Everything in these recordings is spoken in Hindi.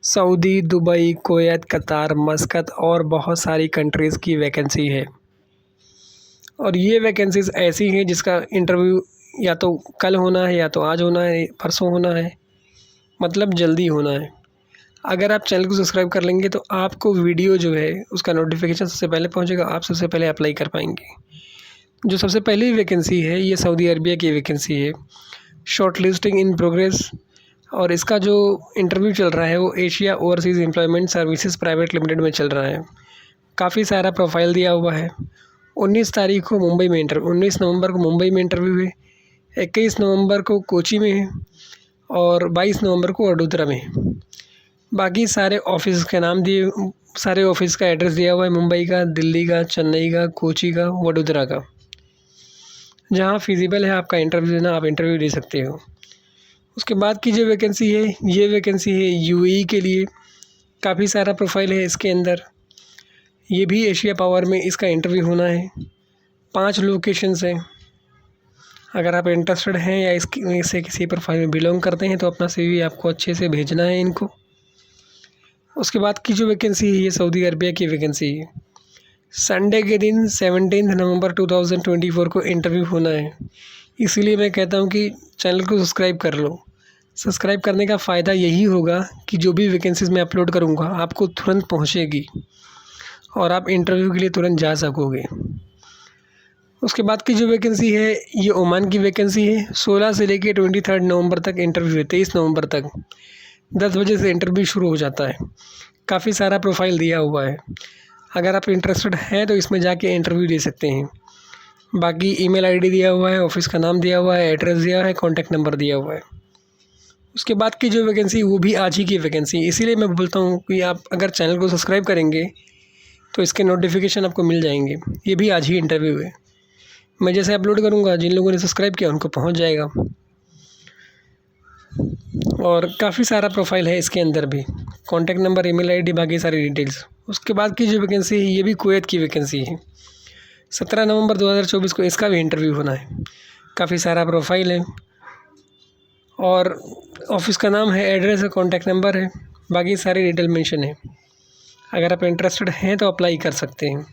सऊदी, दुबई, कुवैत, कतार, मस्कत और बहुत सारी कंट्रीज़ की वैकेंसी है। और ये वैकेंसीज़ ऐसी हैं जिसका इंटरव्यू या तो कल होना है, या तो आज होना है, परसों होना है, मतलब जल्दी होना है। अगर आप चैनल को सब्सक्राइब कर लेंगे तो आपको वीडियो जो है उसका नोटिफिकेशन सबसे पहले पहुंचेगा, आप सबसे पहले अप्लाई कर पाएंगे। जो सबसे पहली वैकेंसी है ये सऊदी अरबिया की वैकेंसी है, शॉर्ट लिस्टिंग इन प्रोग्रेस। और इसका जो इंटरव्यू चल रहा है वो Asia overseas employment services private limited में चल रहा है। काफ़ी सारा प्रोफाइल दिया हुआ है। 19 तारीख को मुंबई में 19 नवंबर को मुंबई में इंटरव्यू है, 21 नवंबर को कोची में है और 22 नवंबर को वडोदरा में है। बाकी सारे ऑफिस के नाम दिए, सारे ऑफिस का एड्रेस दिया हुआ है, मुंबई का, दिल्ली का, चेन्नई का, कोची का, वडोदरा का। जहाँ फिजिबल है आपका इंटरव्यू देना, आप इंटरव्यू दे सकते हो। उसके बाद की जो वैकेंसी है ये वैकेंसी है यूएई के लिए। काफ़ी सारा प्रोफाइल है इसके अंदर। ये भी एशिया पावर में इसका इंटरव्यू होना है। 5 लोकेशंस हैं। अगर आप इंटरेस्टेड हैं या इसकी से किसी प्रोफाइल में बिलोंग करते हैं तो अपना सीवी आपको अच्छे से भेजना है इनको। उसके बाद की जो वैकेंसी है ये सऊदी अरबिया की वैकेंसी है। संडे के दिन 17 नवंबर 2024 को इंटरव्यू होना है। इसीलिए मैं कहता हूँ कि चैनल को सब्सक्राइब कर लो। सब्सक्राइब करने का फ़ायदा यही होगा कि जो भी वैकेंसीज़ मैं अपलोड करूँगा आपको तुरंत पहुँचेगी और आप इंटरव्यू के लिए तुरंत जा सकोगे। उसके बाद की जो वैकेंसी है ये ओमान की वैकेंसी है। 16 से लेकर 23 नवंबर तक इंटरव्यू है। 23 नवंबर तक 10 बजे से इंटरव्यू शुरू हो जाता है। काफ़ी सारा प्रोफाइल दिया हुआ है। अगर आप इंटरेस्टेड हैं तो इसमें जाके इंटरव्यू दे सकते हैं। बाकी ईमेल आईडी दिया हुआ है, ऑफिस का नाम दिया हुआ है, एड्रेस दिया है, कॉन्टैक्ट नंबर दिया हुआ है। उसके बाद की जो वैकेंसी वो भी आज ही की वैकेंसी। इसीलिए मैं बोलता हूँ कि आप अगर चैनल को सब्सक्राइब करेंगे तो इसके नोटिफिकेशन आपको मिल जाएंगे। ये भी आज ही इंटरव्यू है। मैं जैसे अपलोड करूँगा जिन लोगों ने सब्सक्राइब किया उनको पहुँच जाएगा। और काफ़ी सारा प्रोफाइल है इसके अंदर भी, कॉन्टैक्ट नंबर, ईमेल आईडी, बाकी सारी डिटेल्स। उसके बाद की जो वैकेंसी है ये भी कुवैत की वैकेंसी है। 17 नवंबर 2024 को इसका भी इंटरव्यू होना है। काफ़ी सारा प्रोफाइल है और ऑफिस का नाम है, एड्रेस है, कॉन्टैक्ट नंबर है, बाकी सारी डिटेल मेंशन है। अगर आप इंटरेस्टेड हैं तो अप्लाई कर सकते हैं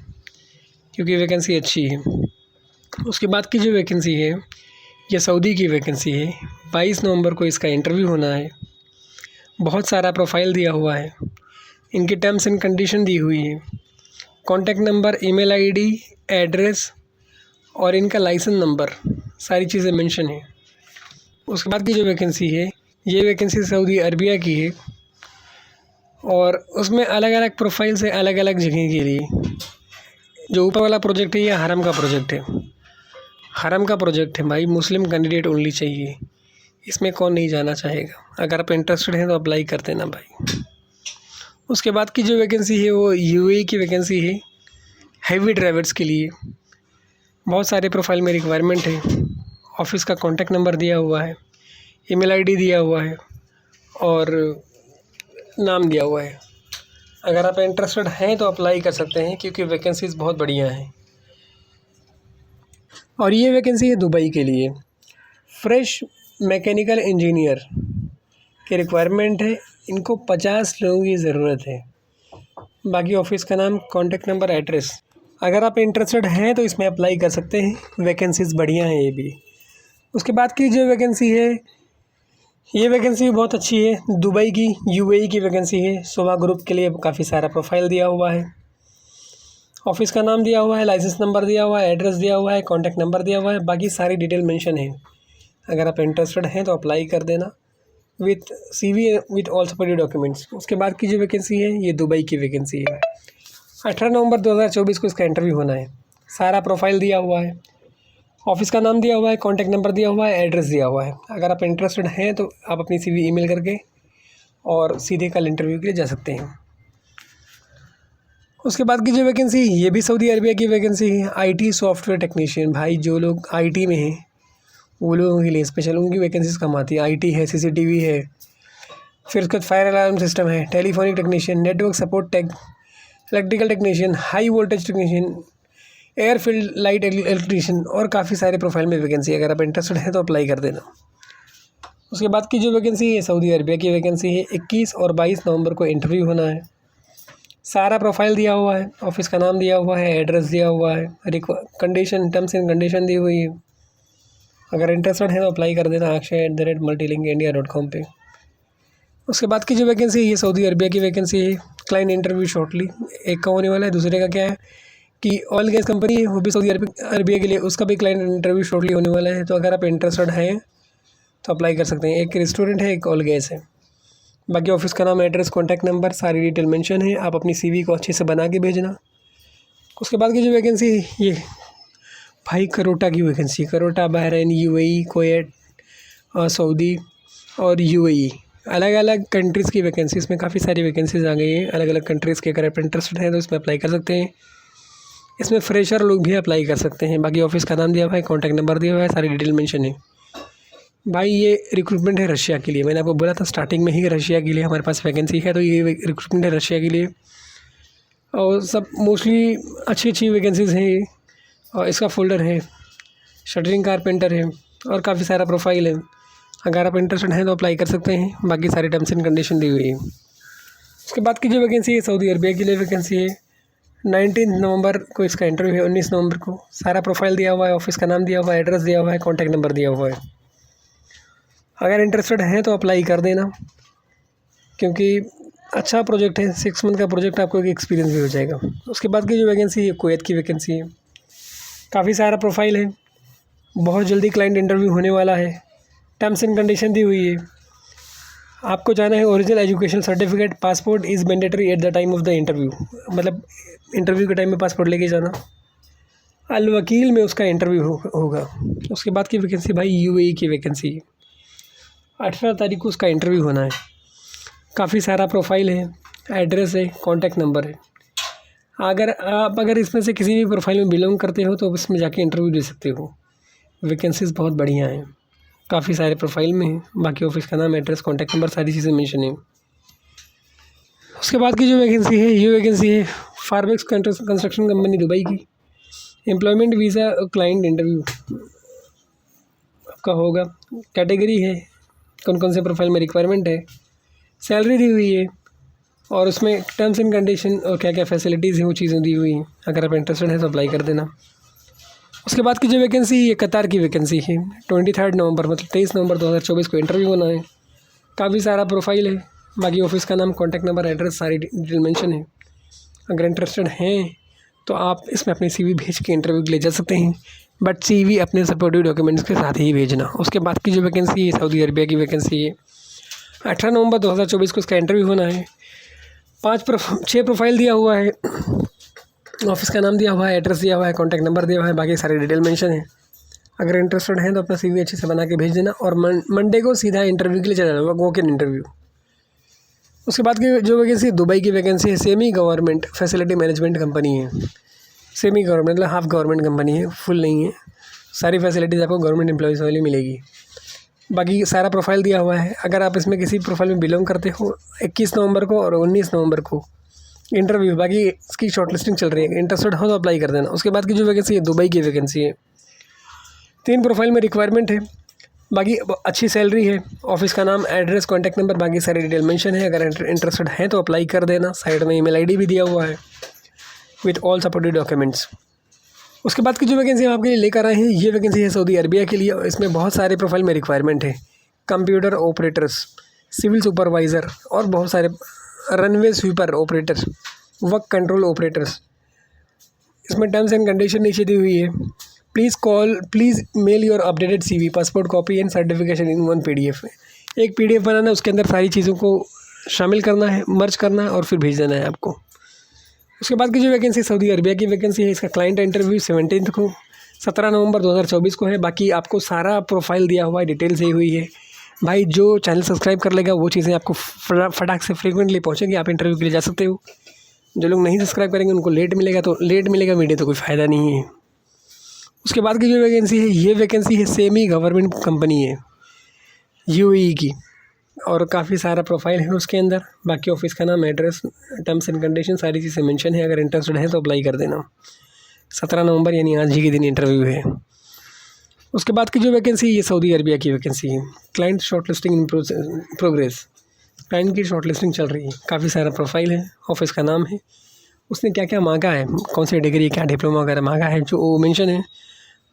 क्योंकि वैकेंसी अच्छी है। उसके बाद की जो वैकेंसी है ये सऊदी की वैकेंसी है। 22 नवंबर को इसका इंटरव्यू होना है। बहुत सारा प्रोफाइल दिया हुआ है। इनकी टर्म्स एंड कंडीशन दी हुई है। Contact number, email ID, address और इनका लाइसेंस नंबर, सारी चीज़ें मेंशन है। उसके बाद की जो वैकेंसी है ये वैकेंसी सऊदी अरबिया की है और उसमें अलग अलग प्रोफाइल से अलग अलग जगह के लिए। जो ऊपर वाला प्रोजेक्ट है ये हरम का प्रोजेक्ट है। हरम का प्रोजेक्ट है भाई, मुस्लिम कैंडिडेट ओनली चाहिए। इसमें कौन नहीं जाना चाहेगा। अगर आप इंटरेस्टेड हैं तो अप्लाई कर देना भाई। उसके बाद की जो वैकेंसी है वो यूएई की वैकेंसी है, हैवी ड्राइवर्स के लिए। बहुत सारे प्रोफाइल में रिक्वायरमेंट है। ऑफिस का कॉन्टैक्ट नंबर दिया हुआ है, ईमेल आईडी दिया हुआ है और नाम दिया हुआ है। अगर आप इंटरेस्टेड हैं तो अप्लाई कर सकते हैं क्योंकि वैकेंसीज़ बहुत बढ़िया हैं। और ये वैकेंसी है दुबई के लिए, फ्रेश मैकेनिकल इंजीनियर की रिक्वायरमेंट है। इनको 50 लोगों की ज़रूरत है। बाकी ऑफिस का नाम, कॉन्टैक्ट नंबर, एड्रेस। अगर आप इंटरेस्टेड हैं तो इसमें अप्लाई कर सकते हैं। वैकेंसीज़ बढ़िया हैं ये भी। उसके बाद की जो वैकेंसी है ये वैकेंसी बहुत अच्छी है, दुबई की, यूएई की वैकेंसी है। शोभा ग्रुप के लिए काफ़ी सारा प्रोफाइल दिया हुआ है। ऑफिस का नाम दिया हुआ है, लाइसेंस नंबर दिया हुआ है, एड्रेस दिया हुआ है, कॉन्टैक्ट नंबर दिया हुआ है, बाकी सारी डिटेल मेंशन है। अगर आप इंटरेस्टेड हैं तो अप्लाई कर देना with CV with all supported documents. उसके बाद की जो वैकेंसी है ये दुबई की वैकेंसी है। 18 नवंबर 2024 को इसका इंटरव्यू होना है। सारा प्रोफाइल दिया हुआ है, ऑफिस का नाम दिया हुआ है, कॉन्टैक्ट नंबर दिया हुआ है, एड्रेस दिया हुआ है। अगर आप इंटरेस्टेड हैं तो आप अपनी सीवी ईमेल करके और सीधे कल इंटरव्यू के लिए जा सकते हैं। उसके बाद की जो वैकेंसी ये भी सऊदी अरबिया की वैकेंसी है, आईटी सॉफ्टवेयर टेक्नीशियन। भाई जो लोग आईटी में हैं वो लोगों के लिए स्पेशल उनकी वैकेंसीज कम आती है। आईटी है, सीसीटीवी है, फिर उसके बाद फायर अलार्म सिस्टम है, telephonic technician, network support tech, electrical technician, high voltage technician, airfield light electrician और काफ़ी सारे प्रोफाइल में वैकेंसी। अगर आप इंटरेस्टेड हैं तो अप्लाई कर देना। उसके बाद की जो वैकेंसी है सऊदी अरबिया की वैकेंसी है। 21 और 22 नवंबर को इंटरव्यू होना है। सारा प्रोफाइल दिया हुआ है, ऑफिस का नाम दिया हुआ है, एड्रेस दिया हुआ है, कंडीशन टर्म्स एंड कंडीशन दी हुई है। अगर इंटरेस्टेड है तो अप्लाई कर देना akshay@multilinkindia.com पे। उसके बाद की जो वैकेंसी है ये सऊदी अरबिया की वैकेंसी है। क्लाइंट इंटरव्यू शॉर्टली एक का होने वाला है, दूसरे का क्या है कि ऑयल गैस कंपनी है, वो भी सऊदी अरबिया के लिए, उसका भी क्लाइंट इंटरव्यू शॉर्टली होने वाला है। तो अगर आप इंटरेस्टेड हैं तो अप्लाई कर सकते हैं। एक रेस्टोरेंट है, एक ऑयल गैस है। बाकी ऑफिस का नाम, एड्रेस, कॉन्टैक्ट नंबर सारी डिटेल मेंशन है। आप अपनी CV को अच्छे से बना के भेजना। उसके बाद की जो वैकेंसी है ये भाई करोटा की वैकेंसी, करोटा, बहरीन, UAE, कुवैत और सऊदी और UAE, अलग अलग कंट्रीज़ की वैकेंसी। इसमें काफ़ी सारी वैकेंसीज़ आ गई हैं अलग अलग कंट्रीज़ के। अगर आप इंटरेस्टेड हैं तो इसमें अप्लाई कर सकते हैं। इसमें फ्रेशर लोग भी अप्लाई कर सकते हैं। बाकी ऑफिस का नाम दिया हुआ है, कॉन्टैक्ट नंबर दिया हुआ है, सारी डिटेल मेंशन है। भाई ये रिक्रूटमेंट है रशिया के लिए। मैंने आपको बोला था स्टार्टिंग में ही रशिया के लिए हमारे पास वैकेंसी है, तो ये रिक्रूटमेंट है रशिया के लिए। और सब मोस्टली अच्छी अच्छी वैकेंसीज़ हैं ये। और इसका फ़ोल्डर है, शटरिंग कारपेंटर है और काफ़ी सारा प्रोफाइल है। अगर आप इंटरेस्टेड हैं तो अप्लाई कर सकते हैं। बाकी सारी टर्म्स एंड कंडीशन दी हुई है। उसके बाद की जो वैकेंसी है सऊदी अरबिया के लिए वैकेंसी है। 19 नवंबर को इसका इंटरव्यू है, 19 नवंबर को। सारा प्रोफाइल दिया हुआ है, ऑफिस का नाम दिया हुआ है, एड्रेस दिया हुआ है, कॉन्टैक्ट नंबर दिया हुआ है। अगर इंटरेस्टेड हैं तो अप्लाई कर देना, क्योंकि अच्छा प्रोजेक्ट है। 6 मंथ का प्रोजेक्ट, आपको एक एक्सपीरियंस भी हो जाएगा। उसके बाद की जो वैकेंसी है कुवैत की वैकेंसी है। काफ़ी सारा प्रोफाइल है, बहुत जल्दी क्लाइंट इंटरव्यू होने वाला है। टर्म्स एंड कंडीशन दी हुई है। आपको जाना है, original education certificate, passport is mandatory at the time of the interview. मतलब इंटरव्यू के टाइम में पासपोर्ट लेके जाना। अल वकील में उसका इंटरव्यू होगा। उसके बाद की वैकेंसी भाई UAE की वैकेंसी है। 18 तारीख को उसका इंटरव्यू होना है। काफ़ी सारा प्रोफाइल है, एड्रेस है, कॉन्टैक्ट नंबर है। अगर इसमें से किसी भी प्रोफाइल में बिलोंग करते हो तो इसमें जाके इंटरव्यू दे सकते हो। वैकेंसीज़ बहुत बढ़िया हैं, काफ़ी सारे प्रोफाइल में हैं। बाकी ऑफिस का नाम, एड्रेस, कॉन्टैक्ट नंबर सारी चीज़ें मेंशन है। उसके बाद की जो वैकेंसी है ये वैकेंसी है फारबेक्स कंस्ट्रक्शन कंपनी दुबई की। एम्प्लॉयमेंट वीज़ा क्लाइंट इंटरव्यू आपका होगा। कैटेगरी है, कौन कौन से प्रोफाइल में रिक्वायरमेंट है, सैलरी दी हुई है और उसमें टर्म्स एंड कंडीशन और क्या क्या फैसिलिटीज़ हैं वो चीज़ें दी हुई हैं। अगर आप इंटरेस्टेड हैं तो अप्लाई कर देना। उसके बाद की जो वैकेंसी ये कतार की वैकेंसी है। 23 नवंबर मतलब 23 नवंबर 2024 को इंटरव्यू होना है। काफ़ी सारा प्रोफाइल है। बाकी ऑफिस का नाम, कॉन्टैक्ट नंबर, एड्रेस सारी डिटेल मेंशन है। अगर इंटरेस्टेड हैं तो आप इसमें अपनी CV भेज के इंटरव्यू के लिए जा सकते हैं, बट CV अपने सपोर्टिव डॉक्यूमेंट्स के साथ ही भेजना। उसके बाद की जो वैकेंसी है सऊदी अरबिया की वैकेंसी है। 18 नवंबर 2024 को इसका इंटरव्यू होना है। 6 प्रोफाइल दिया हुआ है, ऑफिस का नाम दिया हुआ है, एड्रेस दिया हुआ है, कॉन्टैक्ट नंबर दिया हुआ है, बाकी सारी डिटेल मेंशन है। अगर इंटरेस्टेड हैं तो अपना CV अच्छे से बना के भेज देना और मंडे को सीधा इंटरव्यू के लिए चला जाऊँगा, वॉक इन इंटरव्यू। उसके बाद की जो वैकेंसी दुबई की वैकेंसी है। Semi government facility management company है। सेमी गवर्नमेंट मतलब हाफ गवर्नमेंट कंपनी है, फुल नहीं है। सारी फैसिलिटीज़ आपको गवर्नमेंट एम्प्लॉयज़ वाली मिलेगी। बाकी सारा प्रोफाइल दिया हुआ है। अगर आप इसमें किसी प्रोफाइल में बिलोंग करते हो, 21 नवंबर को और 19 नवंबर को इंटरव्यू, बाकी इसकी शॉर्टलिस्टिंग चल रही है। इंटरेस्टेड हो तो अप्लाई कर देना। उसके बाद की जो वैकेंसी है दुबई की वैकेंसी है। 3 प्रोफाइल में रिक्वायरमेंट है। बाकी अच्छी सैलरी है। ऑफिस का नाम, एड्रेस, कॉन्टैक्ट नंबर बाकी सारी डिटेल मेंशन है। अगर इंटरेस्टेड हैं तो अप्लाई कर देना। साइड में email ID भी दिया हुआ है विथ ऑल सपोर्टेड डॉक्यूमेंट्स। उसके बाद की जो वैकेंसी हम आपके लिए लेकर आए हैं ये वैकेंसी है सऊदी अरबिया के लिए। इसमें बहुत सारे प्रोफाइल में रिक्वायरमेंट है। कंप्यूटर ऑपरेटर्स, सिविल सुपरवाइज़र और बहुत सारे runway sweeper operator, work control operators. इसमें टर्म्स एंड कंडीशन नीचे दी हुई है। Please mail your updated CV, passport copy and certification in 1 PDF। एक PDF बनाना है, उसके अंदर सारी चीज़ों को शामिल करना है, मर्ज करना है और फिर भेज देना है आपको। उसके बाद की जो वैकेंसी सऊदी अरबिया की वैकेंसी है। इसका क्लाइंट इंटरव्यू 17 को 17 नवंबर 2024 को है। बाकी आपको सारा प्रोफाइल दिया हुआ है, डिटेल्स दी हुई है। भाई जो चैनल सब्सक्राइब कर लेगा वो चीज़ें आपको फटाक से फ्रीक्वेंटली पहुँचेंगी। आप इंटरव्यू के लिए जा सकते हो। जो लोग नहीं सब्सक्राइब करेंगे उनको लेट मिलेगा, तो लेट मिलेगा वीडियो तो कोई फ़ायदा नहीं है। उसके बाद की जो वैकेंसी है ये वैकेंसी है सेमी गवर्नमेंट कंपनी है UAE की और काफ़ी सारा प्रोफाइल है उसके अंदर। बाकी ऑफिस का नाम, एड्रेस, टर्म्स एंड कंडीशन सारी चीज़ें मेंशन है। अगर इंटरेस्टेड है तो अप्लाई कर देना। 17 नवंबर यानी आज ही के दिन इंटरव्यू है। उसके बाद की जो वैकेंसी ये सऊदी अरबिया की वैकेंसी है। Client shortlisting in progress, client की शॉर्टलिस्टिंग चल रही है। काफ़ी सारा प्रोफाइल है, ऑफिस का नाम है, उसने क्या क्या मांगा है, कौन सी डिग्री, क्या डिप्लोमा वगैरह मांगा है जो वो मेंशन है।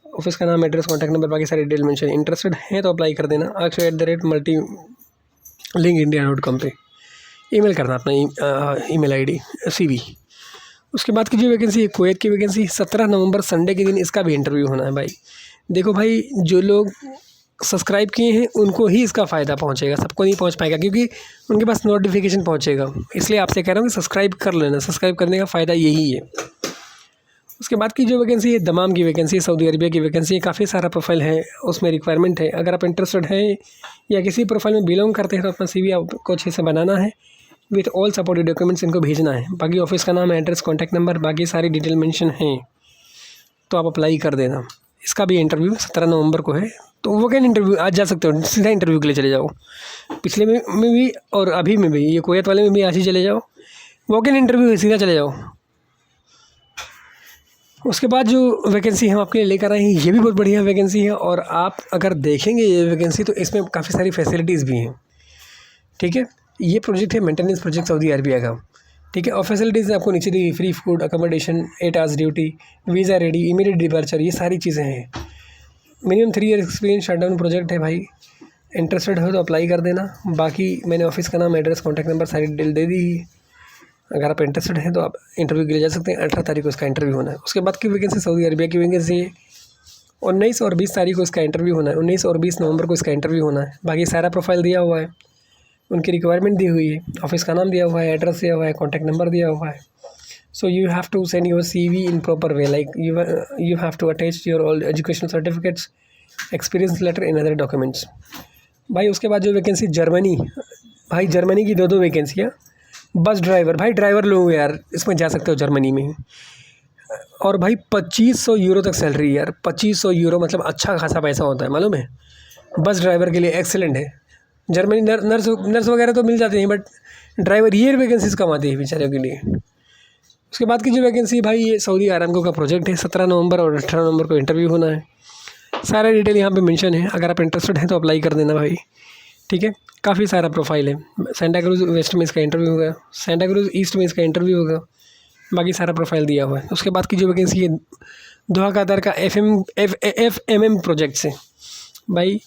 ऑफिस का नाम, एड्रेस, कॉन्टैक्ट नंबर, बाकी सारी डिटेल मेंशन है। इंटरेस्टेड हैं तो अप्लाई कर देना। akshay@multilinkindia.com पे ईमेल करना अपना ईमेल आईडी, CV। उसके बाद की जो वैकेंसी है कुवैत की वैकेंसी, 17 नवंबर संडे के दिन इसका भी इंटरव्यू होना है भाई। देखो भाई, जो लोग सब्सक्राइब किए हैं उनको ही इसका फ़ायदा पहुंचेगा, सबको नहीं पहुंच पाएगा क्योंकि उनके पास नोटिफिकेशन पहुंचेगा। इसलिए आपसे कह रहा हूँ कि सब्सक्राइब कर लेना, सब्सक्राइब करने का फ़ायदा यही है। उसके बाद की जो वैकेंसी है दमाम की वैकेंसी है, सऊदी अरबिया की वैकेंसी है। काफ़ी सारा प्रोफाइल है, उसमें रिक्वायरमेंट है। अगर आप इंटरेस्टेड हैं या किसी प्रोफाइल में बिलोंग करते हैं तो अपना CV आपको अच्छे से बनाना है, विथ ऑल सपोर्टेड डॉक्यूमेंट्स इनको भेजना है। बाकी ऑफिस का नाम, एड्रेस, कॉन्टैक्ट नंबर, बाकी सारी डिटेल मेंशन है, तो आप अप्लाई कर देना। इसका भी इंटरव्यू 17 नवंबर को है, तो वो कैन इंटरव्यू आज जा सकते हो, सीधा इंटरव्यू के लिए चले जाओ। पिछले में भी और अभी में भी, ये कुवैत वाले में भी आज ही चले जाओ, वो कैन इंटरव्यू है, सीधा चले जाओ। उसके बाद जो वैकेंसी हम आपके लिए लेकर आए हैं ये भी बहुत बढ़िया वैकेंसी है, और आप अगर देखेंगे ये वैकेंसी तो इसमें काफ़ी सारी फैसिलिटीज़ भी हैं। ठीक है, ये प्रोजेक्ट है मेंटेनेंस प्रोजेक्ट सऊदी अरबिया का। ठीक है, और फैसिलिटीज़ आपको नीचे दी, free food, accommodation, 8 hours duty, visa ready, immediate departure, ये सारी चीज़ें हैं। Minimum 3 year experience, shutdown project है भाई। इंटरेस्टेड हो तो अप्लाई कर देना। बाकी मैंने ऑफिस का नाम, एड्रेस, कॉन्टैक्ट नंबर, सारी डिटेल दे दी। अगर आप इंटरेस्टेड हैं तो आप इंटरव्यू के लिए जा सकते हैं। 18 तारीख को इसका इंटरव्यू होना है। उसके बाद की वैकेंसी सऊदी अरबिया की वैकेंसी है। 19 और 20 तारीख को इसका इंटरव्यू होना है। 19 और 20 नवंबर को इसका इंटरव्यू होना है। बाकी सारा प्रोफाइल दिया हुआ है, उनकी रिक्वायरमेंट दी हुई है, ऑफिस का नाम दिया हुआ है, एड्रेस दिया हुआ है, कॉन्टैक्ट नंबर दिया हुआ है। So you have to send your CV in proper way, like you have to attach your all educational certificates, experience letter and other documents। भाई उसके बाद जो वैकेंसी जर्मनी, भाई जर्मनी की दो वैकेंसियाँ। बस ड्राइवर, भाई ड्राइवर लोग यार इसमें जा सकते हो जर्मनी में। और भाई 2500 यूरो तक सैलरी यार, 2500 यूरो मतलब अच्छा खासा पैसा होता है, मालूम है। बस ड्राइवर के लिए एक्सेलेंट है। जर्मनी नर्स वगैरह तो मिल जाते हैं, बट ड्राइवर ये वैकेंसीज कम आती है बेचारों के लिए। उसके बाद की जो वैकेंसी भाई, ये सऊदी अरामको का प्रोजेक्ट है। 17 नवंबर और 18 नवंबर को इंटरव्यू होना है। सारा डिटेल यहाँ पे मेंशन है, अगर आप इंटरेस्टेड हैं तो अप्लाई कर देना भाई। ठीक है, काफ़ी सारा प्रोफाइल है। सेंटा क्रूज वेस्ट में इसका इंटरव्यू होगा, सेंटा क्रूज ईस्ट में इसका इंटरव्यू होगा, बाकी सारा प्रोफाइल दिया हुआ है। उसके बाद की जो वैकेंसी है दोहा कतर का FMM प्रोजेक्ट से भाई,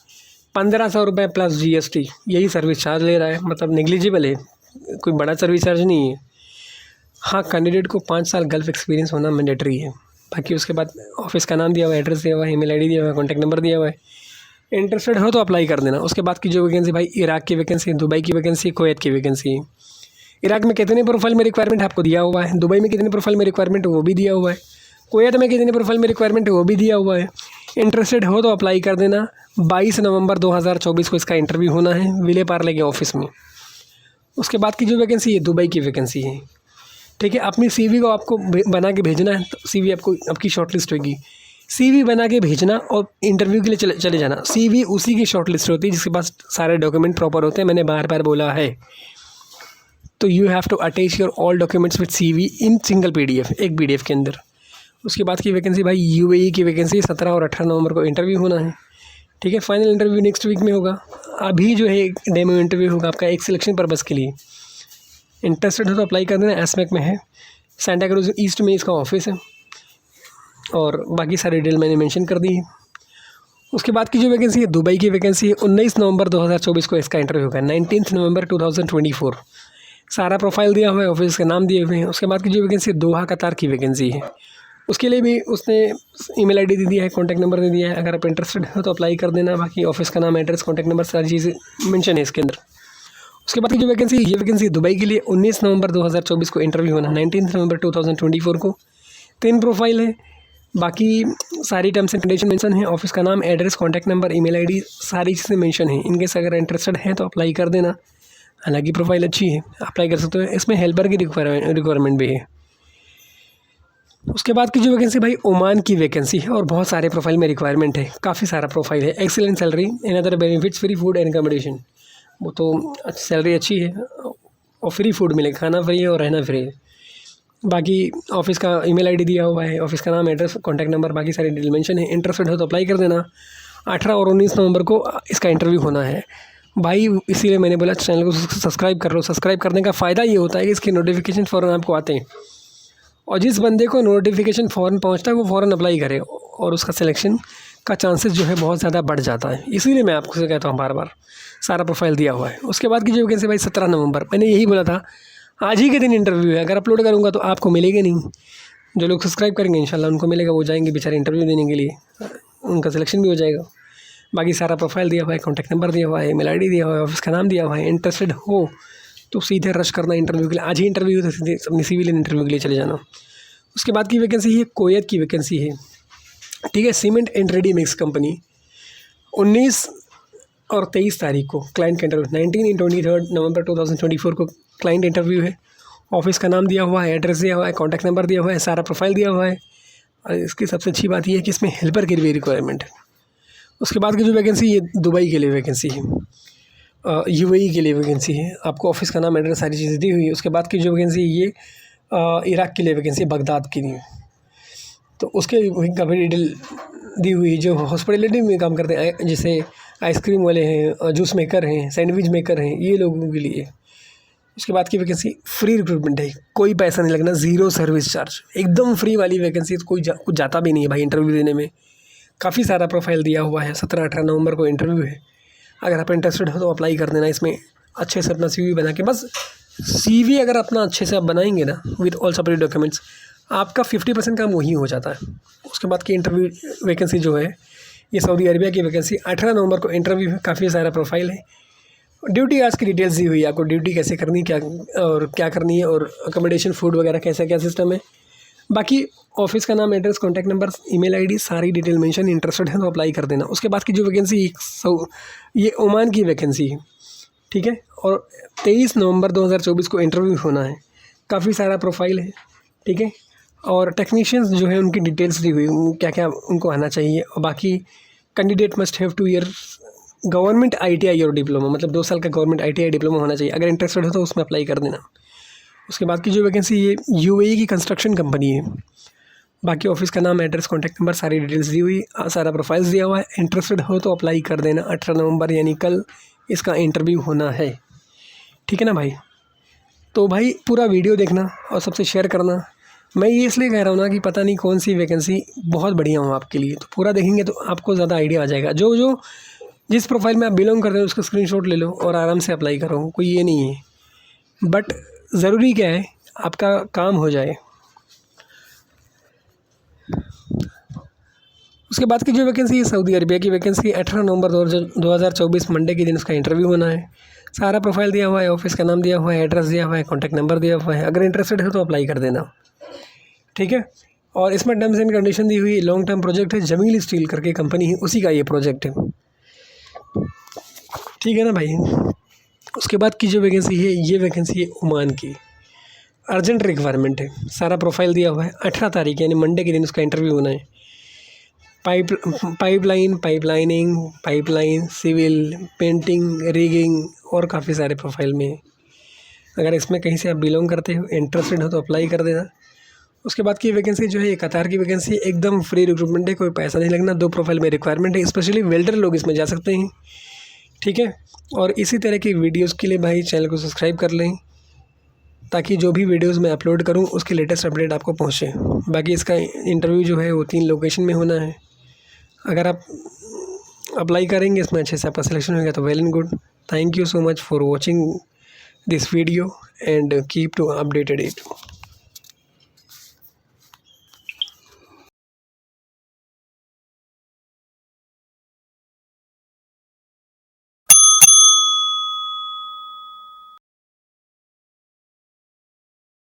1500 रुपये प्लस GST यही सर्विस चार्ज ले रहा है, मतलब नेग्लिजिबल है, कोई बड़ा सर्विस चार्ज नहीं है। हाँ, कैंडिडेट को 5 साल गल्फ एक्सपीरियंस होना मैंडेटरी है। बाकी उसके बाद ऑफिस का नाम दिया हुआ है, एड्रेस दिया हुआ है, ईमेल आईडी दिया हुआ है, कॉन्टैक्ट नंबर दिया हुआ है। इंटरेस्टेड हो तो अप्लाई कर देना। उसके बाद की जो वैकेंसी भाई, इराक की वैकेंसी, दुबई की वैकेंसी, कुवैत की वैकेंसी। इराक में कितने प्रोफाइल में रिक्वायरमेंट आपको दिया हुआ है, दुबई में कितने प्रोफाइल में रिक्वायरमेंट है वो भी दिया हुआ है, कुवैत में कितने प्रोफाइल में रिक्वायरमेंट है वो भी दिया हुआ है। इंटरेस्टेड हो तो अप्लाई कर देना। 22 नवंबर 2024 को इसका इंटरव्यू होना है विले पार्ले के ऑफिस में। उसके बाद की जो वैकेंसी है दुबई की वैकेंसी है। ठीक है, अपनी CV को आपको बना के भेजना है, तो CV आपको आपकी शॉर्टलिस्ट होगी। CV बना के भेजना और इंटरव्यू के लिए चले जाना। CV उसी की शॉर्टलिस्ट होती है जिसके पास सारे डॉक्यूमेंट प्रॉपर होते हैं, मैंने बार बार बोला है। तो you have to attach your all documents with CV in single PDF, एक PDF के अंदर। उसके बाद की वैकेंसी भाई UAE की वैकेंसी, 17 और 18 नवंबर को इंटरव्यू होना है। ठीक है, फाइनल इंटरव्यू नेक्स्ट वीक में होगा। अभी जो है डेमो इंटरव्यू होगा आपका एक सिलेक्शन पर्पज़ के लिए। इंटरेस्टेड हो तो अप्लाई कर देना। एसमेक में है, सेंटा क्रूज ईस्ट में इसका ऑफिस है, और बाकी सारी डिटेल मैंने मेंशन कर दी है। उसके बाद की जो वैकेंसी है दुबई की वैकेंसी है। 19 नवंबर 2024 को इसका इंटरव्यू होगा। 19 नवंबर 2024 सारा प्रोफाइल दिया हुआ है, ऑफिस का नाम दिए हुए हैं। उसके बाद की जो वैकेंसी दोहा कतार की वैकेंसी है, उसके लिए भी उसने ईमेल आईडी दे दिया है, कॉन्टैक्ट नंबर दे दिया है। अगर आप इंटरेस्टेड हो तो अप्लाई कर देना। बाकी ऑफिस का नाम, एड्रेस, कॉन्टैक्ट नंबर सारी चीज़ें मेंशन है इसके अंदर। उसके बाद की जो वैकेंसी, ये वैकेंसी दुबई के लिए 19 नवंबर 2024 को इंटरव्यू होना, 19 नवंबर 2024 को। 3 प्रोफाइल है, बाकी सारी टर्म्स एंड कंडीशन मेंशन है। ऑफिस का नाम, address, contact number, email ID सारी चीज़ें मेंशन है। इनकेस अगर इंटरेस्टेड हैं तो अप्लाई कर देना। हालांकि प्रोफाइल अच्छी है, अप्लाई कर सकते हो। इसमें हेल्पर की रिक्वायरमेंट भी है। उसके बाद की जो वैकेंसी भाई ओमान की वैकेंसी है, और बहुत सारे प्रोफाइल में रिक्वायरमेंट है, काफ़ी सारा प्रोफाइल है। Excellent salary and other benefits, free food and accommodation. वो तो सैलरी अच्छी है और फ्री फूड मिलेगा, खाना फ्री है और रहना फ्री है। बाकी ऑफिस का ईमेल आईडी दिया हुआ है, ऑफिस का नाम, एड्रेस, कॉन्टैक्ट नंबर, बाकी सारी डिटेल मेंशन है। इंटरेस्टेड हो तो अप्लाई कर देना। 18 और 19 नवंबर को इसका इंटरव्यू होना है भाई। इसीलिए मैंने बोला चैनल को सब्सक्राइब कर लो। सब्सक्राइब करने का फ़ायदा ये होता है कि इसके नोटिफिकेशन फ़ौरन आपको आते हैं, और जिस बंदे को नोटिफिकेशन फ़ौरन पहुंचता है वो फ़ौरन अप्लाई करे, और उसका सिलेक्शन का चांसेस जो है बहुत ज़्यादा बढ़ जाता है। इसीलिए मैं आपको से कहता हूँ बार बार, सारा प्रोफाइल दिया हुआ है। उसके बाद की जो वैकेंसी भाई 17 नवंबर, मैंने यही बोला था आज ही के दिन इंटरव्यू है। अगर अपलोड करूँगा तो आपको मिलेगा नहीं, जो लोग सब्सक्राइब करेंगे इंशाल्लाह उनको मिलेगा, वो जाएंगे बेचारे इंटरव्यू देने के लिए, उनका सिलेक्शन भी हो जाएगा। बाकी सारा प्रोफाइल दिया हुआ है, कॉन्टैक्ट नंबर दिया हुआ है, ईमेल आईडी दिया हुआ है, ऑफिस का नाम दिया हुआ है। इंटरेस्टेड हो तो सीधे रश करना इंटरव्यू के लिए। आज ही इंटरव्यू तो सीधे अपनी सिविलियन इंटरव्यू के लिए चले जाना। उसके बाद की वैकेंसी है कोयत की वैकेंसी है, ठीक है। Cement and ready mix company, 19 और 23 तारीख को क्लाइंट का इंटरव्यू, 19 और 23 नवंबर 2024 को क्लाइंट इंटरव्यू है। ऑफिस का नाम दिया हुआ है, एड्रेस दिया हुआ है, कॉन्टैक्ट नंबर दिया हुआ है, सारा प्रोफाइल दिया हुआ है। और इसकी सबसे अच्छी बात यह है कि इसमें हेल्पर की भी रिक्वायरमेंट है। उसके बाद की जो वैकेंसी ये दुबई के लिए वैकेंसी है, यूएई के लिए वैकेंसी है। आपको ऑफिस का नाम, एड्रेस, सारी चीज़ें दी हुई है। उसके बाद की जो वैकेंसी ये इराक़ के लिए वैकेंसी, बगदाद के लिए, तो उसके काफ़ी डिटेल दी हुई है। जो हॉस्पिटलिटी में काम करते हैं, जैसे आइसक्रीम वाले हैं, जूस मेकर हैं, सैंडविच मेकर हैं, ये लोगों के लिए। उसके बाद की वैकेंसी फ्री रिक्रूटमेंट है, कोई पैसा नहीं लगना, ज़ीरो सर्विस चार्ज, एकदम फ्री वाली वैकेंसी। तो कुछ जाता भी नहीं है भाई इंटरव्यू देने में। काफ़ी सारा प्रोफाइल दिया हुआ है। 17-18 नवंबर को इंटरव्यू है। अगर आप इंटरेस्टेड हो तो अप्लाई कर देना। इसमें अच्छे से अपना CV बना के, बस CV अगर अपना अच्छे से आप बनाएंगे ना विद ऑल सपोर्टिव डॉक्यूमेंट्स, आपका 50% काम वही हो जाता है। उसके बाद की इंटरव्यू वैकेंसी जो है ये सऊदी अरबिया की वैकेंसी, 18 नवंबर को इंटरव्यू है। काफ़ी सारा प्रोफाइल है। ड्यूटी आज की डिटेल्स दी हुई है आपको, ड्यूटी कैसे करनी, क्या और क्या करनी है, और अकोमोडेशन, फूड वगैरह कैसा क्या सिस्टम है। बाकी ऑफिस का नाम, address, contact number, email ID, सारी डिटेल मेंशन। इंटरेस्टेड है तो अप्लाई कर देना। उसके बाद की जो वैकेंसी ये ओमान की वैकेंसी है, ठीक है। और 23 नवंबर 2024 को इंटरव्यू होना है। काफ़ी सारा प्रोफाइल है, ठीक है। और टेक्नीशियंस जो है उनकी डिटेल्स दी हुई, क्या क्या उनको आना चाहिए। और बाकी candidate must have 2 year government ITI और डिप्लोमा, मतलब 2 साल का गवर्नमेंट ITI डिप्लोमा होना चाहिए। अगर इंटरेस्टेड हो तो उसमें अप्लाई कर देना। उसके बाद की जो वैकेंसी ये UAE की कंस्ट्रक्शन कंपनी है। बाकी ऑफिस का नाम, एड्रेस, कॉन्टैक्ट नंबर, सारी डिटेल्स दी हुई, सारा प्रोफाइल्स दिया हुआ है। इंटरेस्टेड हो तो अप्लाई कर देना। 18 नवंबर यानी कल इसका इंटरव्यू होना है, ठीक है ना भाई। तो भाई पूरा वीडियो देखना और सबसे शेयर करना। मैं ये इसलिए कह रहा हूँ ना कि पता नहीं कौन सी वैकेंसी बहुत बढ़िया हो आपके लिए, तो पूरा देखेंगे तो आपको ज़्यादा आइडिया आ जाएगा। जो जिस प्रोफाइल में आप बिलोंग करते हो उसका स्क्रीनशॉट ले लो और आराम से अप्लाई करो, कोई ये नहीं है। बट ज़रूरी क्या है, आपका काम हो जाए। उसके बाद की जो वैकेंसी है सऊदी अरबिया की वैकेंसी, 18 नवंबर 2024 मंडे के दिन उसका इंटरव्यू होना है। सारा प्रोफाइल दिया हुआ है, ऑफिस का नाम दिया हुआ है, एड्रेस दिया हुआ है, कॉन्टैक्ट नंबर दिया हुआ है। अगर इंटरेस्टेड हो तो अप्लाई कर देना, ठीक है। और इसमें टर्म्स एंड कंडीशन दी हुई, लॉन्ग टर्म प्रोजेक्ट है। जमील स्टील करके कंपनी है, उसी का ये प्रोजेक्ट है, ठीक है ना भाई। उसके बाद की जो वैकेंसी है ये वैकेंसी है ओमान की, अर्जेंट रिक्वायरमेंट है। सारा प्रोफाइल दिया हुआ है। 18 तारीख यानी मंडे के दिन उसका इंटरव्यू होना है। पाइपलाइन, सिविल, पेंटिंग, रिगिंग और काफ़ी सारे प्रोफाइल में। अगर इसमें कहीं से आप बिलोंग करते हो, इंटरेस्टेड हो तो अप्लाई कर देना। उसके बाद की वैकेंसी जो है ये कतार की वैकेंसी, एकदम फ्री रिक्रूटमेंट है, कोई पैसा नहीं लगना। 2 प्रोफाइल में रिक्वायरमेंट है, स्पेशली वेल्डर लोग इसमें जा सकते हैं, ठीक है। और इसी तरह की वीडियोस के लिए भाई चैनल को सब्सक्राइब कर लें, ताकि जो भी वीडियोस मैं अपलोड करूं उसके लेटेस्ट अपडेट आपको पहुंचे। बाकी इसका इंटरव्यू जो है वो 3 लोकेशन में होना है। अगर आप अप्लाई करेंगे इसमें अच्छे से आपका सिलेक्शन होगा तो well and good. Thank you so much for watching this video and keep to updated it.